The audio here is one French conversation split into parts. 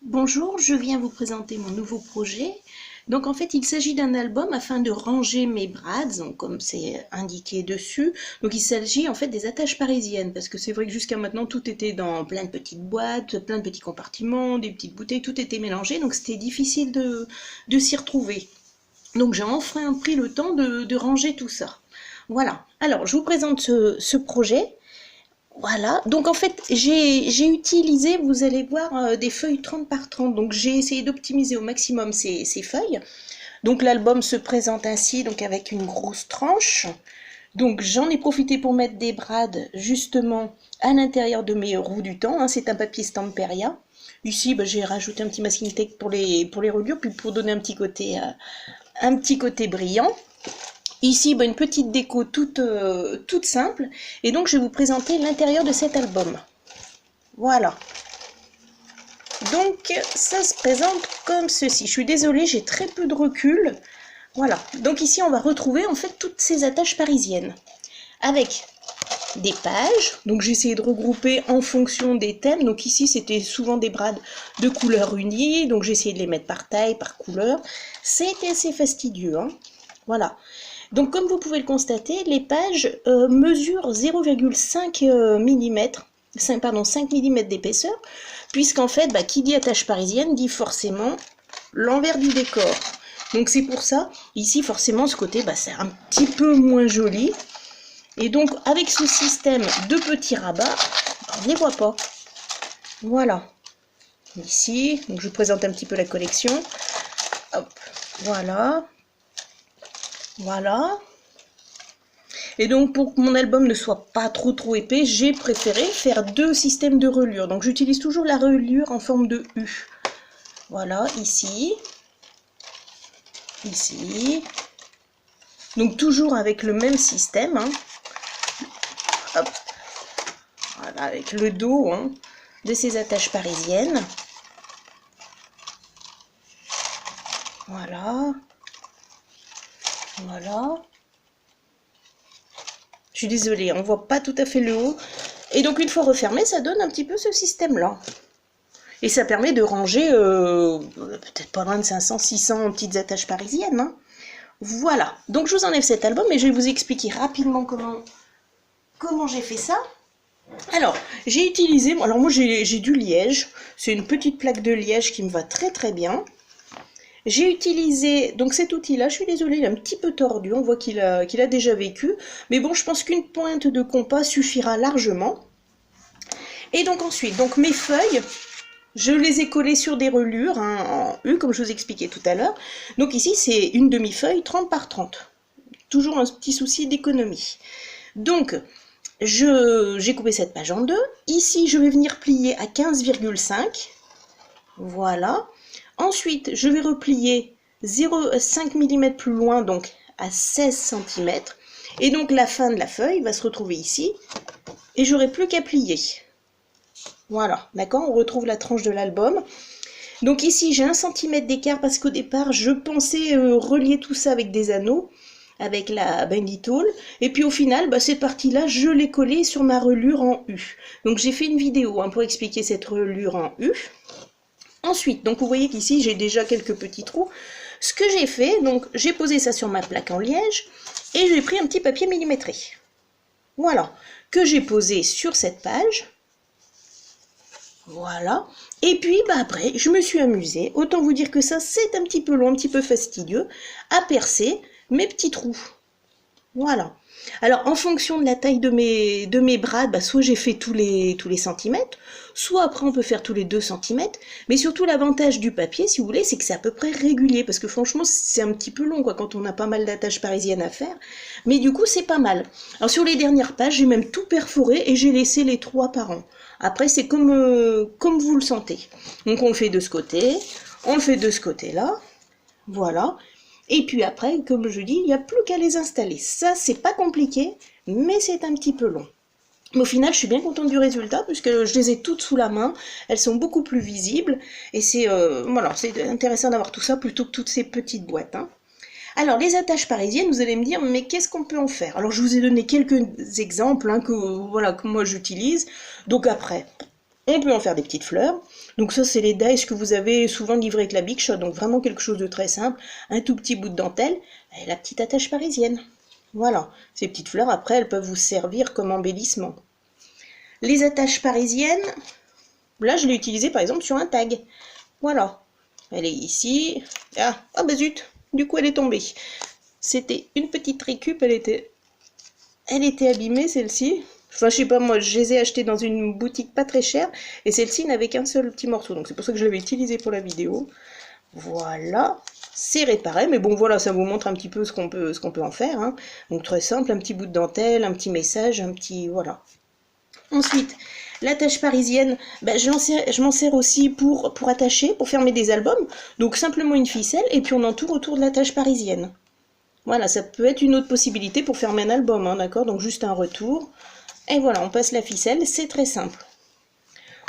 Bonjour, je viens vous présenter mon nouveau projet. Donc en fait, il s'agit d'un album afin de ranger mes brads, donc comme c'est indiqué dessus. Donc il s'agit en fait des attaches parisiennes, parce que c'est vrai que jusqu'à maintenant tout était dans plein de petites boîtes, plein de petits compartiments, des petites bouteilles, tout était mélangé, donc c'était difficile de s'y retrouver. Donc j'ai enfin pris le temps de ranger tout ça. Voilà, alors je vous présente ce projet. Voilà, donc en fait j'ai utilisé, vous allez voir, des feuilles 30 par 30, donc j'ai essayé d'optimiser au maximum ces feuilles. Donc l'album se présente ainsi, donc avec une grosse tranche. Donc j'en ai profité pour mettre des brades justement à l'intérieur de mes roues du temps, hein, c'est un papier Stamperia. Ici j'ai rajouté un petit masking tape pour les reliures, puis pour donner un petit côté brillant. Ici, une petite déco toute simple. Et donc, je vais vous présenter l'intérieur de cet album. Voilà. Donc, ça se présente comme ceci. Je suis désolée, j'ai très peu de recul. Voilà. Donc ici, on va retrouver en fait toutes ces attaches parisiennes. Avec des pages. Donc, j'ai essayé de regrouper en fonction des thèmes. Donc ici, c'était souvent des brades de couleurs unies. Donc, j'ai essayé de les mettre par taille, par couleur. C'était assez fastidieux, hein. Voilà. Donc comme vous pouvez le constater, les pages mesurent 0,5 mm, pardon, 5 mm d'épaisseur, puisqu'en fait, qui dit attache parisienne dit forcément l'envers du décor. Donc c'est pour ça, ici forcément ce côté, c'est un petit peu moins joli. Et donc avec ce système de petits rabats, on ne les voit pas. Voilà. Ici, donc je vous présente un petit peu la collection. Hop, voilà. Voilà. Et donc pour que mon album ne soit pas trop épais, j'ai préféré faire deux systèmes de reliure. Donc j'utilise toujours la reliure en forme de U. Voilà, ici. Ici. Donc toujours avec le même système, hein. Hop. Voilà, avec le dos, hein, de ces attaches parisiennes. Voilà. Voilà. Je suis désolée, on ne voit pas tout à fait le haut. Et donc une fois refermé, ça donne un petit peu ce système-là. Et ça permet de ranger peut-être pas loin de 500-600 petites attaches parisiennes, hein. Voilà, donc je vous enlève cet album et je vais vous expliquer rapidement comment j'ai fait ça. Alors, j'ai utilisé, alors moi j'ai du liège, c'est une petite plaque de liège qui me va très bien. J'ai utilisé donc cet outil-là, je suis désolée, il est un petit peu tordu, on voit qu'il a déjà vécu. Mais bon, je pense qu'une pointe de compas suffira largement. Et donc ensuite, donc mes feuilles, je les ai collées sur des relures, hein, en U, comme je vous expliquais tout à l'heure. Donc ici, c'est une demi-feuille 30 par 30. Toujours un petit souci d'économie. Donc, j'ai coupé cette page en deux. Ici, je vais venir plier à 15,5. Voilà. Ensuite, je vais replier 0,5 mm plus loin, donc à 16 cm. Et donc la fin de la feuille va se retrouver ici. Et j'aurai plus qu'à plier. Voilà, d'accord, on retrouve la tranche de l'album. Donc ici, j'ai 1 cm d'écart parce qu'au départ, je pensais relier tout ça avec des anneaux, avec la banditool. Et puis au final, cette partie-là, je l'ai collée sur ma reliure en U. Donc j'ai fait une vidéo pour expliquer cette reliure en U. Ensuite, donc vous voyez qu'ici j'ai déjà quelques petits trous. Ce que j'ai fait, donc j'ai posé ça sur ma plaque en liège et j'ai pris un petit papier millimétré. Voilà, que j'ai posé sur cette page. Voilà. Et puis après, je me suis amusée, autant vous dire que ça c'est un petit peu long, un petit peu fastidieux, à percer mes petits trous. Voilà. Alors, en fonction de la taille de mes brades, soit j'ai fait tous les centimètres, soit après on peut faire tous les 2 cm. Mais surtout, l'avantage du papier, si vous voulez, c'est que c'est à peu près régulier. Parce que franchement, c'est un petit peu long quand on a pas mal d'attaches parisiennes à faire. Mais du coup, c'est pas mal. Alors, sur les dernières pages, j'ai même tout perforé et j'ai laissé les trous apparents. Après, c'est comme vous le sentez. Donc, on le fait de ce côté, on le fait de ce côté-là. Voilà. Et puis après, comme je dis, il n'y a plus qu'à les installer. Ça, c'est pas compliqué, mais c'est un petit peu long. Mais au final, je suis bien contente du résultat, puisque je les ai toutes sous la main. Elles sont beaucoup plus visibles. Et c'est voilà, c'est intéressant d'avoir tout ça plutôt que toutes ces petites boîtes, hein. Alors, les attaches parisiennes, vous allez me dire, mais qu'est-ce qu'on peut en faire? Alors, je vous ai donné quelques exemples que moi j'utilise. Donc après, On peut en faire des petites fleurs. Donc ça, c'est les dies que vous avez souvent livrés avec la Big Shot. Donc vraiment quelque chose de très simple. Un tout petit bout de dentelle et la petite attache parisienne. Voilà. Ces petites fleurs, après, elles peuvent vous servir comme embellissement. Les attaches parisiennes, là, je l'ai utilisée par exemple sur un tag. Voilà. Elle est ici. Ah, oh bah zut. Du coup, elle est tombée. C'était une petite récup. Elle était abîmée, celle-ci. Enfin, je sais pas, moi, je les ai achetées dans une boutique pas très chère, et celle-ci n'avait qu'un seul petit morceau, donc c'est pour ça que je l'avais utilisée pour la vidéo. Voilà, c'est réparé, mais bon, voilà, ça vous montre un petit peu ce qu'on peut en faire, hein. Donc très simple, un petit bout de dentelle, un petit message, un petit... voilà. Ensuite, l'attache parisienne, ben, je m'en sers aussi pour attacher, pour fermer des albums, donc simplement une ficelle, et puis on entoure autour de l'attache parisienne. Voilà, ça peut être une autre possibilité pour fermer un album, hein, d'accord? Donc juste un retour. Et voilà, on passe la ficelle, c'est très simple.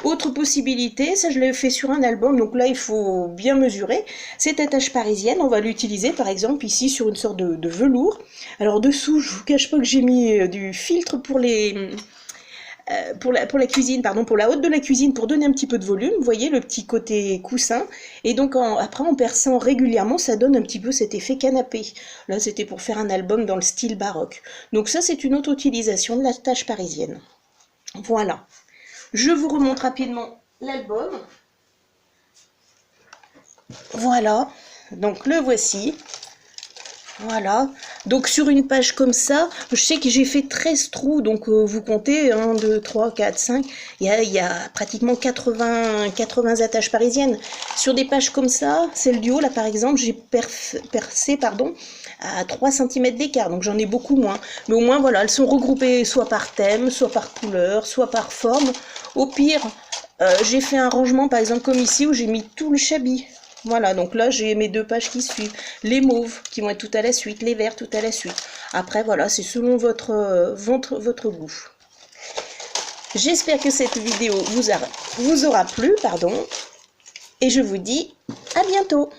Autre possibilité, ça je l'ai fait sur un album, donc là il faut bien mesurer. Cette attache parisienne, on va l'utiliser par exemple ici sur une sorte de velours. Alors dessous, je vous cache pas que j'ai mis du filtre pour les... pour la cuisine, pardon, pour la haute de la cuisine, pour donner un petit peu de volume, vous voyez le petit côté coussin, et donc après en perçant régulièrement, ça donne un petit peu cet effet canapé. Là c'était pour faire un album dans le style baroque. Donc ça c'est une autre utilisation de l'attache parisienne. Voilà. Je vous remonte rapidement l'album. Voilà, donc le voici. Voilà, donc sur une page comme ça, je sais que j'ai fait 13 trous, donc vous comptez, 1, 2, 3, 4, 5, il y a pratiquement 80 attaches parisiennes. Sur des pages comme ça, celle du haut, là par exemple, j'ai percé à 3 cm d'écart, donc j'en ai beaucoup moins. Mais au moins, voilà, elles sont regroupées soit par thème, soit par couleur, soit par forme. Au pire, j'ai fait un rangement, par exemple comme ici, où j'ai mis tout le chablis. Voilà, donc là, j'ai mes 2 pages qui suivent. Les mauves qui vont être tout à la suite, les verts tout à la suite. Après, voilà, c'est selon votre goût. J'espère que cette vidéo vous aura plu, pardon. Et je vous dis à bientôt.